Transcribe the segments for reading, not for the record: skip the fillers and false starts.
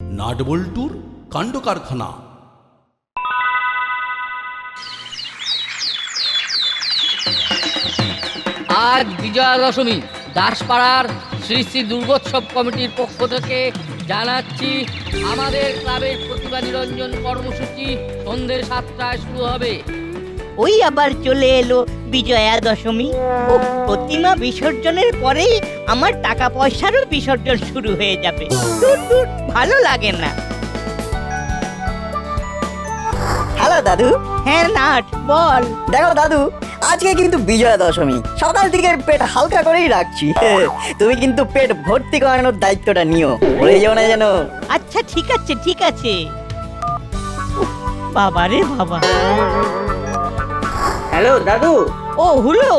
নাটবল্টুর কাণ্ড কারখানা। আজ বিজয়া দশমী। দাসপাড়ার শ্রী শ্রী দুর্গোৎসব কমিটির পক্ষ থেকে জানাচ্ছি, আমাদের ক্লাবের প্রতিভা নিরঞ্জন কর্মসূচি সন্ধ্যে 7টায় শুরু হবে। ওই আবার চলে এলো বিজয়া দশমী। উফ, প্রতিমা বিসর্জনের পরেই আমার টাকা পয়সারও বিসর্জন শুরু হয়ে যাবে। দূর দূর, ভালো লাগে না। হ্যালো দাদু। হ্যাঁ নাট, বল। দেখো দাদু, আজকে কিন্তু বিজয়া দশমী। সকাল থেকে পেট হালকা করেই রাখছি। তুমি কিন্তু পেট ভর্তি করানোর দায়িত্বটা নিও, ভুলে যেও না যেন। আচ্ছা ঠিক আছে ঠিক আছে। উফ, বাবা রে বাবা। হ্যালো দাদু। ও হুলো,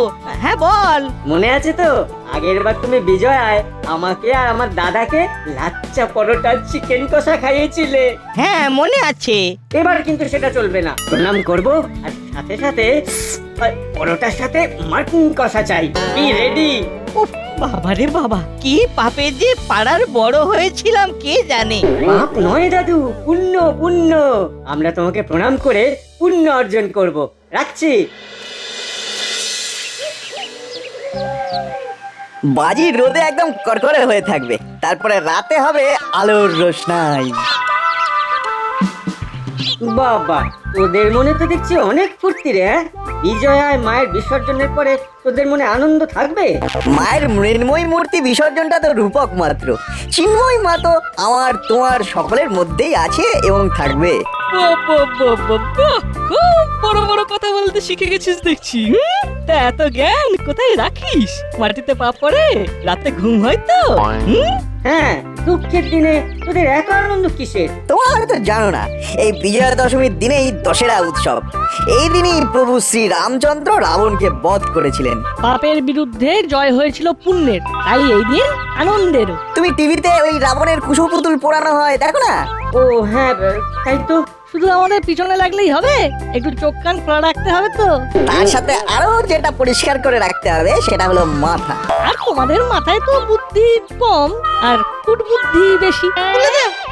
হ্যাঁ বল। মনে আছে তো আগের বার তুমি বিজয়ায় আমাকে আর আমার দাদাকে লাচ্চা পরোটা চিকেন কষা খাইয়েছিলে? হ্যাঁ মনে আছে। এবার কিন্তু সেটা চলবে না। প্রণাম করব আর সাথে সাথে পরোটার সাথে মাটন কষা চাই। কি রেডি? উফ, বাবা রে বাবা, কি পাপে যে পাড়ার বড় হয়েছিলাম কে জানে। পাপ নয় দাদু, পুণ্য পুণ্য। আমরা তোমাকে প্রণাম করে পুণ্য অর্জন করব। রাখছি। বাজি রোদে একদম কড়কড়ে হয়ে থাকবে, তারপরে রাতে হবে আলোর রোশনাই। বাবা, তোদের মনে তো দেখছি অনেক ফুর্তি রে। বিজয়ায় মায়ের বিসর্জনের পরে তোদের মনে আনন্দ থাকবে? মায়ের মৃন্ময়ী মূর্তি বিসর্জনটা তো রূপক মাত্র। চিন্ময় মা তো আমার তোমার সকলের মধ্যেই আছে এবং থাকবে। খুব বড় বড় কথা বলতে শিখে গেছিস দেখছি। তা এত জ্ঞান কোথায় রাখিস? মাটিতে পা পড়ে রাতে ঘুম হয় তো? হ্যাঁ, দুঃখের দিনে তোদের এত আনন্দ কিসের? তোমরা হয়তো জানো না, এই বিজয়া দশমীর দিনেই দশেরা উৎসব। এই দিনই প্রভু শ্রী রামচন্দ্র রাবণকে বধ করেছিলেন। পাপের বিরুদ্ধে জয় হয়েছিল পুণ্যের, তাই এই দিন আনন্দেরও। তুমি টিভিতে ওই রাবণের কুশপুতুল পোড়ানো হয় দেখো না? ও হ্যাঁ, তাই তো। শুধু আমাদের পিছনে লাগলেই হবে, একটু চোখ কান খোলা রাখতে হবে তো। তার সাথে আরো যেটা পরিষ্কার করে রাখতে হবে সেটা হলো মাথা। আর তোমাদের মাথায় তো বুদ্ধি কম আর কুট বুদ্ধি বেশি।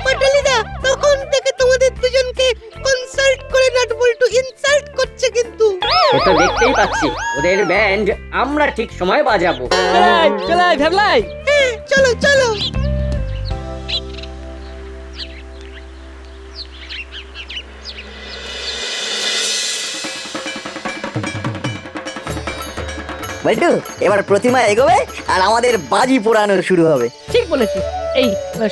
পাটালিদা, তখন থেকে তোমাদের দুজনকে কনসাল্ট করে নাটবল্টু ইনসাল্ট করছে কিন্তু। এটা দেখতেই পাচ্ছি, ওদের ব্যান্ড আমরা ঠিক সময় বাজাবো। চলাই ভেবলাই। চলো চলো। বল্টু, এবার প্রতিমা এগোবে আর আমাদের বাজি পোড়ানো শুরু হবে। ঠিক বলেছিস। এই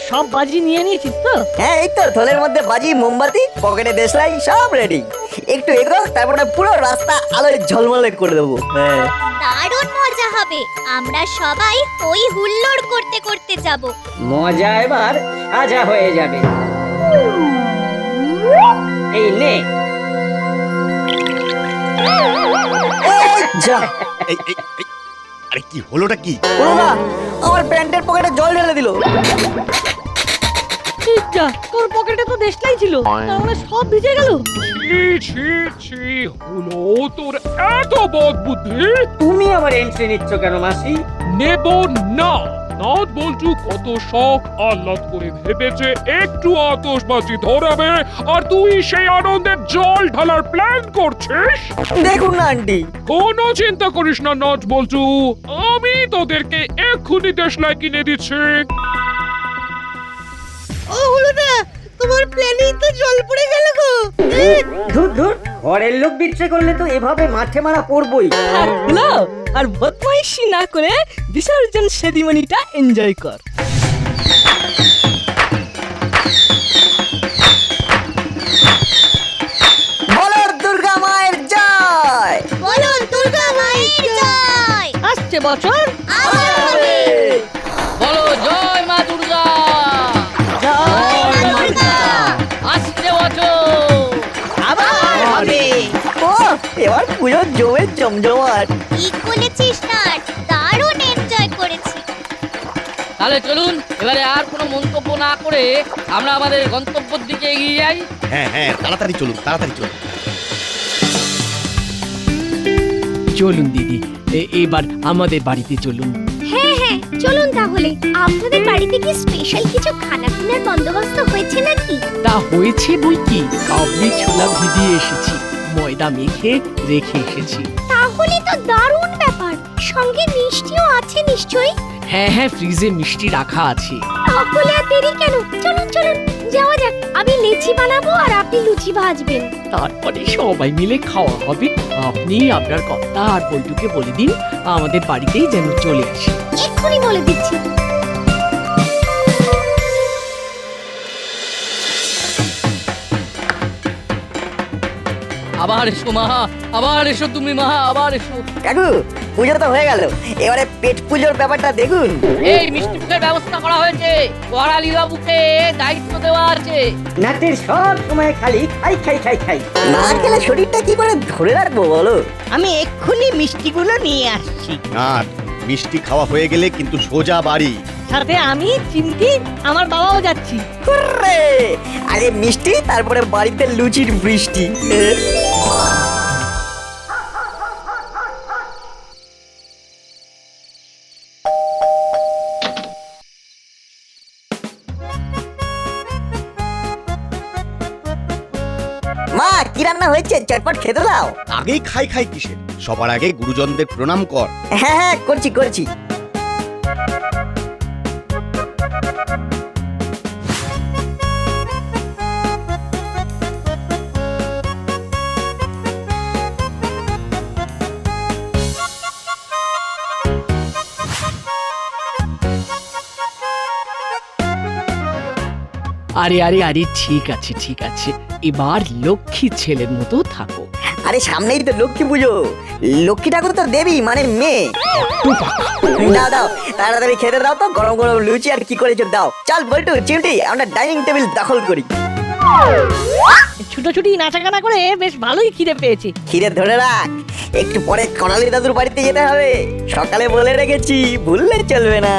সব বাজি নিয়ে নিয়েছিস তো? হ্যাঁ, এই তো থলের মধ্যে বাজি, মোমবাতি, পকেটে দেশলাই, সব রেডি। একটু এগো, তারপরে পুরো রাস্তা আলোয় ঝলমলে করে দেবো। হ্যাঁ, দারুণ মজা হবে। আমরা সবাই হই হুল্লোড় করতে করতে যাব। মজা এবার সাজা হয়ে যাবে। এই নে। যা। আরে কি হলোটা কি? ওরা আমার প্যান্টের পকেটে জল ঢেলে দিল। যা, তোর পকেটে তো দেশলাই ছিল, তার মানে সব ভিজে গেল। হলো তোর এত বদ বুদ্ধি? তুমি আবার এন্ট্রি নিচ্ছ কেন মাসি? নেব না। নট বল্টু কত শখ আহ্লাদ করে ভেবেছে একটু আতশবাজি ধরাবে, আর তুই সেই আনন্দের জল ঢালার প্ল্যান করছিস? দেখুন না আন্টি। কোনো চিন্তা করিস না নট বল্টু, আমি তোদেরকে এক্ষুনি দেশলাই কিনে দিচ্ছি। ও হুলোদা, তোমার প্ল্যানেই তো জল পড়ে গেল গো। ধুর ধুর, ঘরের লোক বিচ্ছে করলে তো এভাবে মাঠে মারা পড়বই। আর হলো, আর বদমাইশি না করে বিসর্জন সেরিমনিটা এনজয় কর। বলো দুর্গা মায়ের জয়। বলো দুর্গা মায়ের জয়। আসছে বছর আবার হবে। বলো জয় মা দুর্গা। জয় মা দুর্গা। আসছে বছর। আবার হবে। ও, এবার পুজো জমে জমজমাট। ঠিক বলেছিস নাট, দারুণ এনজয় করেছি। তাহলে চলুন, এবারে আর কোনো মন্তব্য না করে আমরা আমাদের গন্তব্যের দিকে এগিয়ে যাই। হ্যাঁ হ্যাঁ, তাড়াতাড়ি চলুন তাড়াতাড়ি চলুন। চলুন দিদি, এবার আমাদের বাড়িতে চলুন। হ্যাঁ হ্যাঁ, হ্যাঁ চলুন তাহলে। আপনাদের বাড়িতে কি স্পেশাল কিছু খানা পিনার বন্দোবস্ত হয়েছে নাকি? তা হয়েছে বই কি, কাবলি ছোলা ভিজিয়ে এসেছি, ময়দা মেখে রেখে এসেছি। তাহলে তো দারুণ ব্যাপার। সঙ্গে মিষ্টিও আছে নিশ্চয়ই? হ্যাঁ হ্যাঁ, ফ্রিজে মিষ্টি রাখা আছে। তাহলে আর দেরি কেন, চলুন চলুন যাওয়া যাক। আমি লেচি বানাবো আর আপনি লুচি ভাজবেন। তারপরে সবাই মিলে খাওয়া হবে। আপনি আপনার কর্তা আর বল্টুকে বলে দিন আমাদের বাড়িতেই যেন চলে আসে। এক্ষুনি বলে দিচ্ছি। আবার এসো মা, আবার এসো তুমি মা, আবার এসো। কাকু, পুজো তো হয়ে গেল, এবারে পেট পুজোর ব্যাপারটা দেখুন। এই মিষ্টি মুখের ব্যবস্থা করা হয়েছে, করালি বাবুকে দায়িত্ব দেওয়া আছে। নাটের সব সময় খালি খাই খাই খাই খাই, না খেলে শরীরটা কি করে ধরে রাখবো বলো? আমি এক্ষুনি মিষ্টিগুলো নিয়ে আসছি। আর মিষ্টি খাওয়া হয়ে গেলে কিন্তু সোজা বাড়ি। সাথে আমি, চিমটি, আমার বাবাও যাচ্ছি। হুররে! আগে মিষ্টি, তারপরে বাড়িতে লুচির বৃষ্টি। মা, কি রান্না হয়েছে? চটপট খেতে দাও। আগেই খাই খাই কিসের? সবার আগে গুরুজনদের প্রণাম কর। হ্যাঁ হ্যাঁ, করছি করছি। আরে আরে আরে, ঠিক আছে ঠিক আছে, এবার লক্ষ্মী ছেলের মতো থাকো। আরে সামনেই তো লক্ষ্মী পুজো, লক্ষ্মী ঠাকুর তো দেবী মানে মেয়ে। দাও দাও, তাড়াতাড়ি খেতে দাও তো, গরম গরম লুচি আর কি করেছো দাও। চল বল্টু, চিমটি, আমরা ডাইনিং টেবিল দখল করি। ছুটোছুটি নাচাগানা করে বেশ ভালোই খিদে পেয়েছি। খিদে ধরে রাখ, একটু পরে করালি দাদুর বাড়িতে যেতে হবে। সকালে বলে রেখেছি, ভুললে চলবে না।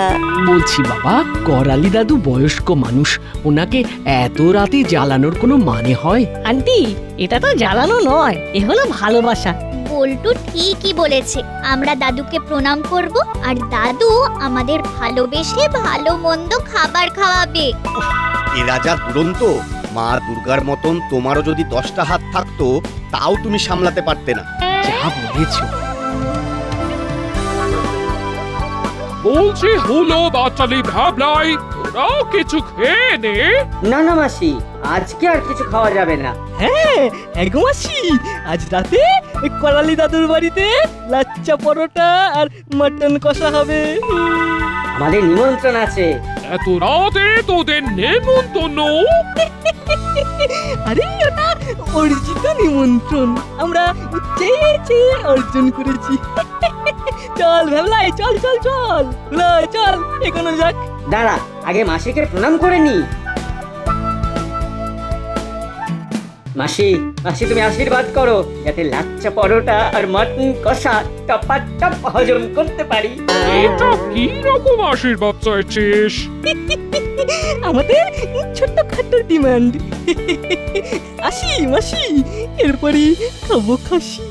বলছি বাবা, করালি দাদু বয়স্ক মানুষ, ওনাকে এত রাতে জ্বালানোর কোনো মানে হয়? আন্টি, এটা তো জ্বালানো নয়, এ হলো ভালোবাসা। বল্টু ঠিকই বলেছে। আমরা দাদুকে প্রণাম করব আর দাদু আমাদের ভালোবেসে ভালো মন্দ খাবার খাওয়াবে। এ রাজা দুরন্ত। মা দুর্গার মতন তোমারও যদি 10টা হাত থাকতো, তাও তুমি সামলাতে পারতে না। যা বলেছো। বলছি হলো বাচ্চালি ভাবলাই, তোরাও কিছু খেয়ে নে। না না মাসি, আজকে আর কিছু খাওয়া যাবে না। হ্যাঁ এগো মাসি, আজ রাতে করালি দাদুর বাড়িতে লাচ্চা পরোটা আর মটন কষা হবে। আমাদের নিমন্ত্রণ আছে। এত রাতে তোদের নেমন্তন্ন? আরে ওটা অর্জিত নিমন্ত্রণ, আমরা চেয়ে চেয়ে অর্জন করেছি। চল ভেবলাই, চল চল চল, লয় চল এগোনো যাক। দাঁড়া, আগে মাসিকে প্রণাম করে নি। মাসি, মাসি তুমি আশীর্বাদ করো যাতে লাচ্চা পরোটা আর মটন কষা টপাটপ হজম করতে পারি। এটা কি রকম আশীর্বাদ চাইছিস? আমাদের ছোট্টখাটো ডিমান্ড। আসি মাসি, এরপরে খাবো খাসি।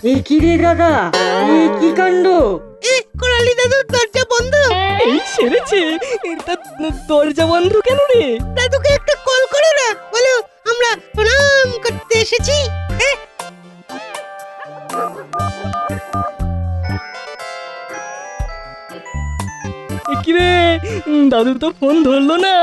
এই কি রে দাদা, এই কি কাণ্ড? করালি দাদুর দরজা বন্ধ। এই সেরেছে, এটা দরজা বন্ধ কেন রে? দাদুকে একটা কল করো না, বলো আমরা প্রণাম করতে এসেছি। কি রে, দাদু তো ফোন ধরলো না।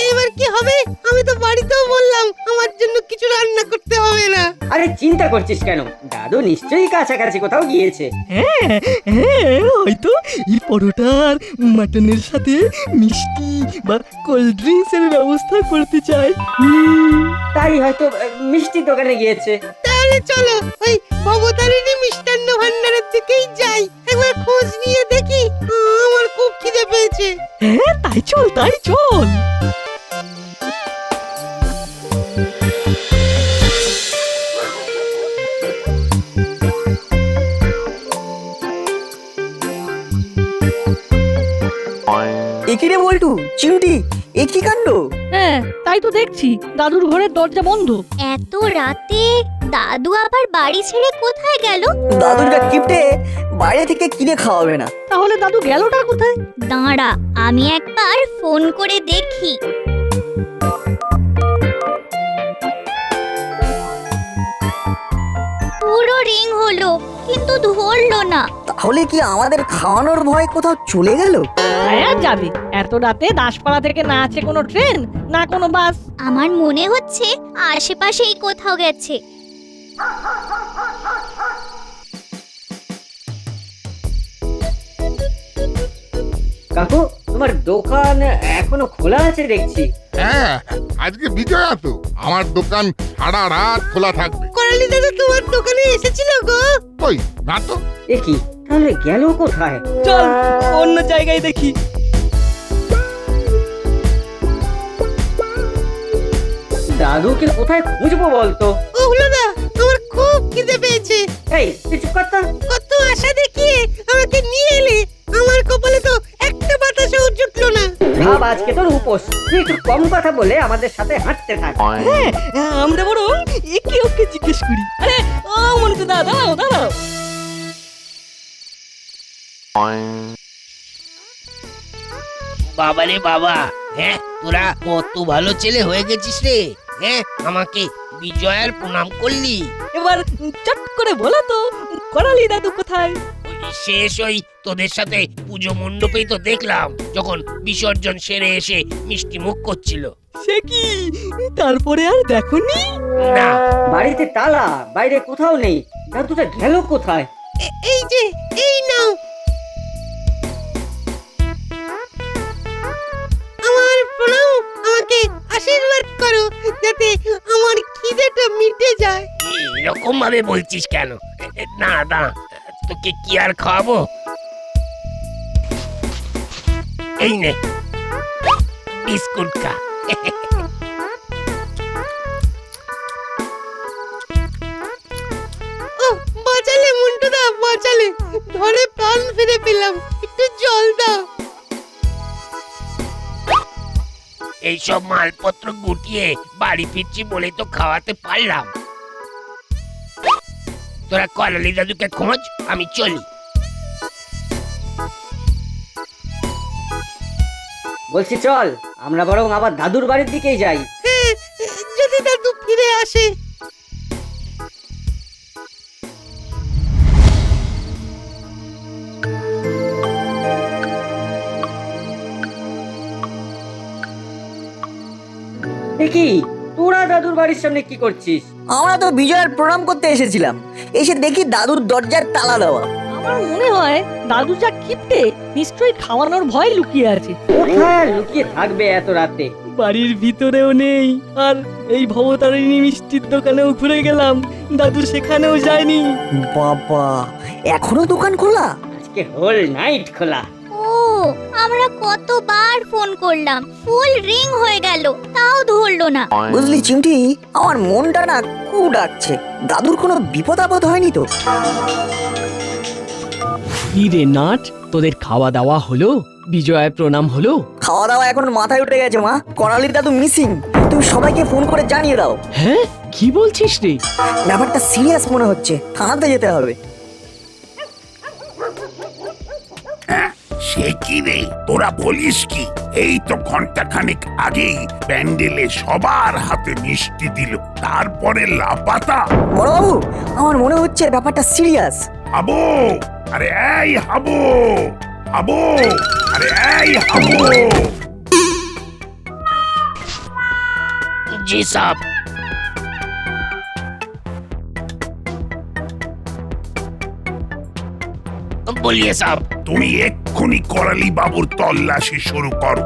এবার কি হবে? আমি তো বাড়িতেও বললাম আমার জন্য কিছু রান্না করতে হবে না। আরে চিন্তা করছিস কেন? দাদু নিশ্চয়ই কাছাকাছি কোথাও গিয়েছে। হ্যাঁ হ্যাঁ, হয়তো এই পরোটার মাটনের সাথে মিষ্টি বা কোল্ড ড্রিঙ্কস এর ব্যবস্থা করতে চায়। তাই হয়তো মিষ্টি দোকানে গিয়েছে। তাহলে চলো ওই ভবতারিণী মিষ্টান্ন ভান্ডারের দিকেই যাই, একবার খোঁজ নিয়ে দেখি। আমার খুব খিদে পেয়েছে। হ্যাঁ তাই চল তাই চল। কিরে বল্টু, চিমটি, এ কি কাণ্ড? হ্যাঁ তাই তো দেখছি, দাদুর ঘরের দরজা বন্ধ। এত রাতে দাদু আবার বাড়ি ছেড়ে কোথায় গেল? দাদুর যা কিপটে, বাইরে থেকে কিনে খাওয়াবে না। তাহলে দাদু গেলটা কোথায়? দাঁড়া, আমি একবার ফোন করে দেখি। পুরো রিং হলো কিন্তু ধরলো না। তাহলে কি আমাদের খাওয়ানোর ভয় কোথাও চলে গেল? আর যাবে, এত রাতে দাসপাড়া থেকে না আছে কোনো ট্রেন না কোনো বাস। আমার মনে হচ্ছে আশেপাশেই কোথাও গেছে। কাকু, তোমার দোকান এখনো খোলা আছে দেখছি। হ্যাঁ, আজকে বিজয়া তো, আমার দোকান সারা রাত খোলা থাকবে। করালি দাদা তোমার দোকানে এসেছিল গো। কই না তো। এ কি, তাহলে গেল কোথায়? চল অন্য জায়গায় দেখি। দাদুকে কোথায় খুঁজবো বলতো? ও হলো না, আমার খুব খিদে পেয়েছে। এই তুই চুপ কর তো। কত আশা দেখিয়ে আমাকে নিয়ে এলে, আমার কপালে তো একটা বাতাসও জুটলো না। ভাব আজকে তোর উপোস, তুই একটু কম কথা বলে আমাদের সাথে হাঁটতে থাক। হ্যাঁ, আমরা বরং একে ওকে জিজ্ঞেস করি। আরে ও মনে দাদা, দাঁড়াও দাঁড়াও। বাবারে বাবা, হ্যাঁ তোরা কত ভালো ছেলে হয়ে গেছিস রে। হ্যাঁ, আমাকে বিজয়ার প্রণাম করলি। এবার চট করে বলো তো, করালি দাদু কোথায়? ওই শেষ ওই তোদের সাথে পুজো মণ্ডপেই তো দেখলাম, যখন বিসর্জন সেরে এসে মিষ্টি মুখ করছিল। সে কি, তারপরে আর দেখোনি? না, বাড়িতে তালা, বাইরে কোথাও নেই। দাদুটা গেল কোথায়? এই যে, এই নাও। আমার প্রণাম, আমাকে আশীর্বাদ করো যাতে আমার খিদেটা মিটে যায়। এরকম ভাবে বলছিস কেন? না না, তোকে কি আর খাওয়াবো? এই নে বিস্কুট খা। ও বাঁচালে মুন্টুদা, বাঁচালে, ধরে প্রাণ ফিরে পেলাম। একটু জল দাও। এইসব মালপত্র গুটিয়ে বাড়ি ফিরছি বলে তো খাওয়াতে পারলাম। তোরা করালি দাদুকে খোঁজ, আমি চলি। বলছি চল, আমরা বরং আবার দাদুর বাড়ির দিকেই যাই। হ্যাঁ, যদি দাদু ফিরে আসে। কি, তোরা দাদুর বাড়ির সামনে কি করছিস? আমরা তো বিজয়ের প্রণাম করতে এসেছিলাম, এসে দেখি দাদুর দরজার তালা দেওয়া। আমার মনে হয় দাদু যা কিপটে, নিশ্চয়ই খাওয়ানোর ভয় লুকিয়ে আছে। কোথায় লুকিয়ে থাকবে এত রাতে? বাড়ির ভিতরেও নেই, আর এই ভবতারিণী মিষ্টির দোকানেও ঘুরে গেলাম, দাদু সেখানেও যায়নি। বাবা, এখনো দোকান খোলা? আজকে হোল নাইট খোলা। ও, আমরা কতবার ফোন করলাম, ফুল রিং হয়ে গেল, তাও ধরলো না। বুঝলি চিমটি, আমার মনটা না খুব ডাকছে। দাদুর কোনো বিপদ আপদ হয়নি তো? কি রে নাট, তোদের খাওয়া দাওয়া হলো? বিজয়ের প্রণাম হলো? খাওয়া দাওয়া এখন মাথায় উঠে গেছে মা, করালির দাদু মিসিং। তুমি সবাইকে ফোন করে জানিয়ে দাও। হ্যাঁ, কি বলছিস রে? ব্যাপারটা সিরিয়াস মনে হচ্ছে, থানাতে যেতে হবে। সে কি রে, তোরা বলিস কি? এই তো ঘন্টাখানেক আগেই প্যান্ডেলে সবার হাতে মিষ্টি দিল, তারপরে লাপাতা। বড়বাবু, আমার মনে হচ্ছে ব্যাপারটা সিরিয়াস। হাবো, আরে এই হাবো, হাবো, আরে এই হাবো। জি সাহেব। বলিয়ে সাহেব। তুমি এক্ষুনি করালি বাবুর তল্লাশি শুরু করো,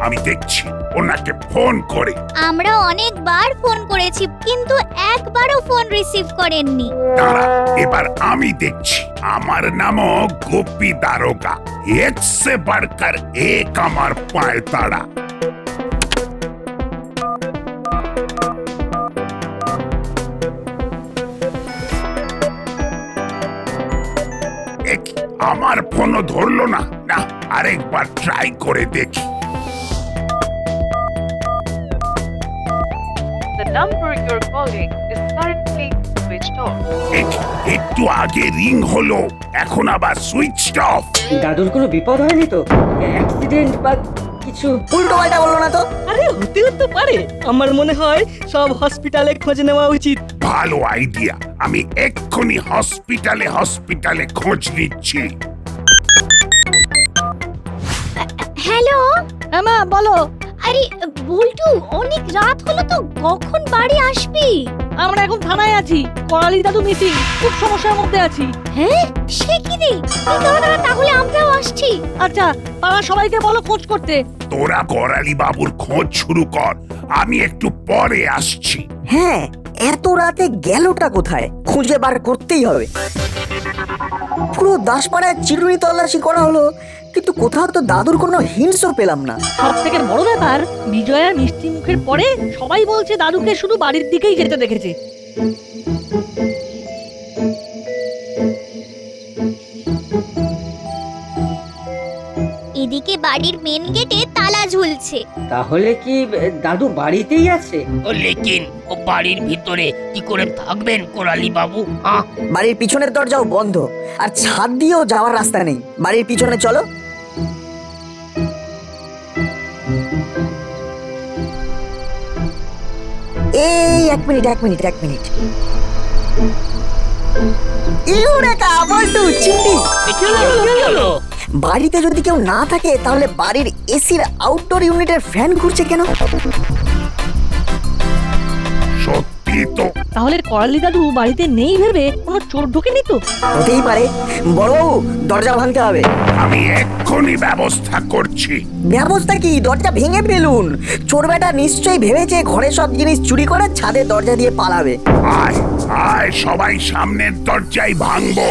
আমি দেখছি ওনাকে ফোন করে। আমরা অনেকবার ফোন করেছি কিন্তু একবারও ফোন রিসিভ করেননি। দাঁড়া, এবার আমি দেখছি। আমার নামও গোপী দারোগা, এক সে বাড়কার এক আমার পায় তাড়া। আমার ফোনও ধরলো না। না, আরেকবার ট্রাই করে দেখি। The number you're calling is currently switched off. একটু আগে রিং হলো, এখন আবার সুইচ অফ। দাদুর কোনো বিপদ হয়নি তো? অ্যাক্সিডেন্ট বা কিছু? উল্টো পাল্টা বললো না তো। আরে হতেও তো পারে। আমার মনে হয় সব হসপিটালে খোঁজ নেওয়া উচিত। ভালো আইডিয়া, আমি এক্ষুনি হসপিটালে খোঁজ নিচ্ছি। হ্যালো হ্যাঁ মা বলো। আরে বল্টু, অনেক রাত হলো তো, কখন বাড়ি আসবি? আমরা এখন থানায় আছি, করালি দাদু মিসিং, খুব সমস্যার মধ্যে আছি। হ্যাঁ, সে কি রে? দাঁড়া, তাহলে আমরাও আসছি। আচ্ছা, পাড়া সবাইকে বলো খোঁজ করতে। তোরা করালি বাবুর খোঁজ শুরু কর, আমি একটু পরে আসছি। হ্যাঁ, এত রাতে গেলটা কোথায়? খুঁজে বার করতেই হবে। পুরো দাসপাড়ায় চিরুনি তল্লাশি করা হলো, কিন্তু কোথাও তো দাদুর কোনো হিন্টসও পেলাম না। সব থেকে বড় ব্যাপার, বিজয়ার মিষ্টি মুখের পরে সবাই বলছে দাদুকে শুধু বাড়ির দিকেই যেতে দেখেছে। এদিকে বাড়ির মেন গেটে তালা ঝুলছে। তাহলে কি দাদু বাড়িতেই আছে? ও লেকিন ও বাড়ির ভিতরে কি করে থাকবেন কোরালি বাবু? হ্যাঁ, বাড়ির পিছনের দরজাও বন্ধ, আর ছাদ দিয়েও যাওয়ার রাস্তা নেই। বাড়ির পিছনে চলো। এই এক মিনিট। ইউরেকা, বল্টু, চিমটি। কি হলো? বাড়িতে যদি কেউ না থাকে তাহলে বাড়ির এসির আউটডোর ইউনিটের ফ্যান ঘুরছে কেন? সত্যি তো। তাহলে করালি দাদু বাড়িতে নেই ভেবে কোনো চোর ঢোকেনি তো? হতেই পারে। বড়বাবু, দরজা ভাঙতে হবে। আমি এক্ষুনি ব্যবস্থা করছি। ব্যবস্থা কি? দরজা ভেঙে ফেলুন। চোর বেটা নিশ্চয়ই ভেবেছে ঘরে সব জিনিস চুরি করে ছাদে দরজা দিয়ে পালাবে। আয় সবাই সামনের দরজায় ভাঙবো।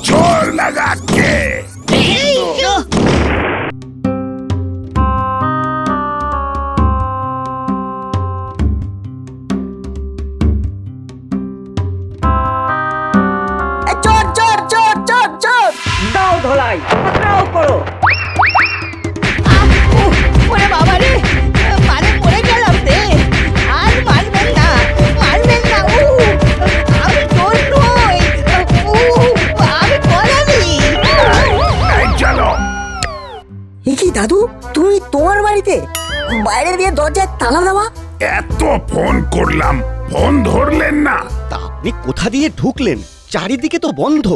জোর লাগাচ্ছে। চোর দাও ধলাই, পাকড়াও করো। ওরে বাবা রে, মারে পড়ে গেলাম রে। আর মারবেন না। আমি চোর নই। আমি করালি। চলো। কি দাদু, তুমি তোমার বাড়িতে বাইরে দিয়ে দরজায় তালা দেওয়া? এত ফোন করলাম, ফোন ধরলেন না। তা আপনি কোথা দিয়ে ঢুকলেন? চারিদিকে তো বন্ধ।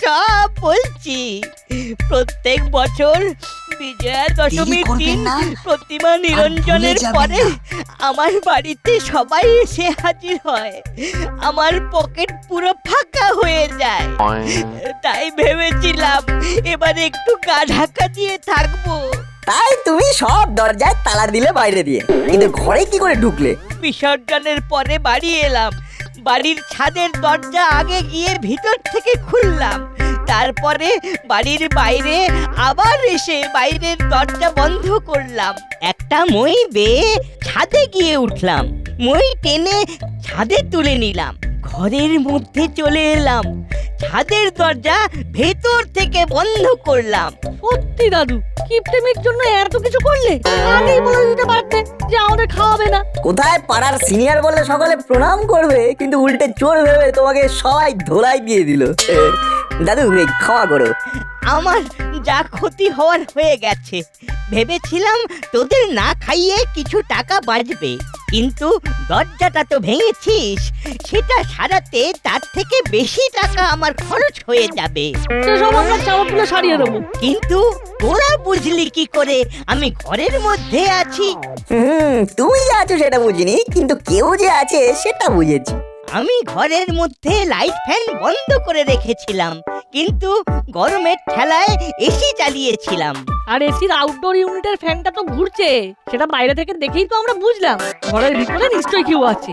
সব বলছি। প্রত্যেক বছর বিজয়া দশমীর দিন প্রতিমা নিরঞ্জনের পরে আমার বাড়িতে সবাই এসে হাজির হয়। আমার পকেট পুরো ফাঁকা হয়ে যায়। তাই ভেবেছিলাম এবার একটু গা ঢাকা দিয়ে থাকবো। তাই তুমি সব দরজায় তালা দিলে বাইরে দিয়ে, কিন্তু ঘরে কি করে ঢুকলে? বিসর্জনের পরে বাড়ি এলাম। বাড়ির ছাদের দরজা আগে গিয়ে ভিতর থেকে খুললাম। তারপরে বাড়ির বাইরে আবার এসে বাইরের দরজা বন্ধ করলাম। একটা মই বেয়ে ছাদে গিয়ে উঠলাম। মই টেনে ছাদে তুলে নিলাম। ঘরের মধ্যে চলে এলাম। ছাদের দরজা ভেতর থেকে বন্ধ করলাম। সত্যি দাদু, কিপটেমির জন্য এত কিছু করলে? আগেই বলে দিতে পারতে যে আমাদের খাওয়াবে না। কোথায় পাড়ার সিনিয়র বলে সকলে প্রণাম করবে, কিন্তু উল্টে চোর ভেবে তোমাকে সবাই ধোলাই দিয়ে দিল। দাদু, ক্ষমা করো। আমার যা ক্ষতি হওয়ার হয়ে গেছে। ভেবেছিলাম তোদের না খাইয়ে কিছু টাকা বাঁচবে, কিন্তু দরজাটা তো ভেঙেছিস। সেটা সারাতে তার থেকে বেশি টাকা আমার খরচ হয়ে যাবে। সেসব আমরা চাওয়াগুলো সারিয়ে দেবো। কিন্তু তোরা বুঝলি কি করে আমি ঘরের মধ্যে আছি? তুমি যে আছো সেটা বুঝিনি, কিন্তু কেউ যে আছে সেটা বুঝেছি। আমি ঘরের মধ্যে লাইট ফ্যান বন্ধ করে রেখেছিলাম, কিন্তু গরমের ঠেলায় এসি চালিয়েছিলাম। আর এসির আউটডোর ইউনিটের ফ্যানটা তো ঘুরছে, সেটা বাইরে থেকে দেখেই তো আমরা বুঝলাম ঘরের ভিতরে নিশ্চয়ই কেউ আছে।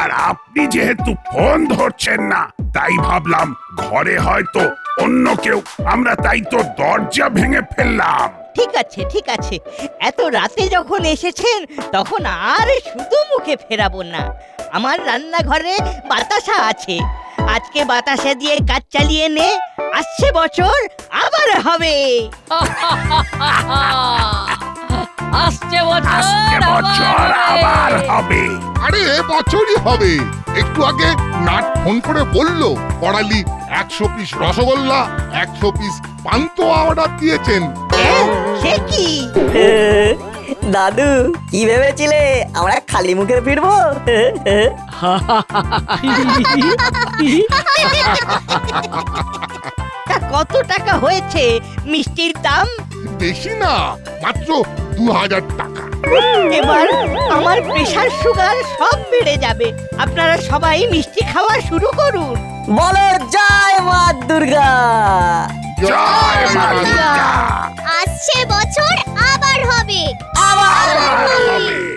আর আপনি যেহেতু ফোন ধরছেন না, তাই ভাবলাম ঘরে হয়তো অন্য কেউ। আমরা তাই তো দরজা ভেঙে ফেললাম। ঠিক আছে ঠিক আছে, এত রাতে যখন এসেছেন তখন আর শুধু মুখে ফেরাবো না। আমার রান্নাঘরে বাতাসা আছে, আজকে বাতাসা দিয়ে কাজ চালিয়ে নে, আসছে বছর আবার হবে। আসছে আজকে বছর বছর আবার হবে। আরে বছরই হবে। একটু আগে নাট ফোন করে বলল পড়ালি 100 piece rasgulla 100 piece pantua order দিয়েছেন। সে কি? দাদু কি ভেবেছিলে আমরা খালি মুখে ফিরবো? তা কত টাকা হয়েছে মিষ্টির দাম? বেশি না, মাত্র 2000 টাকা। এবার আমার প্রেশার সুগার সব বেড়ে যাবে। আপনারা সবাই মিষ্টি খাওয়া শুরু করুন। বলো জয় মা দুর্গা। জয় মা দুর্গা। আসছে বছর আবার হবে। আবার হবে।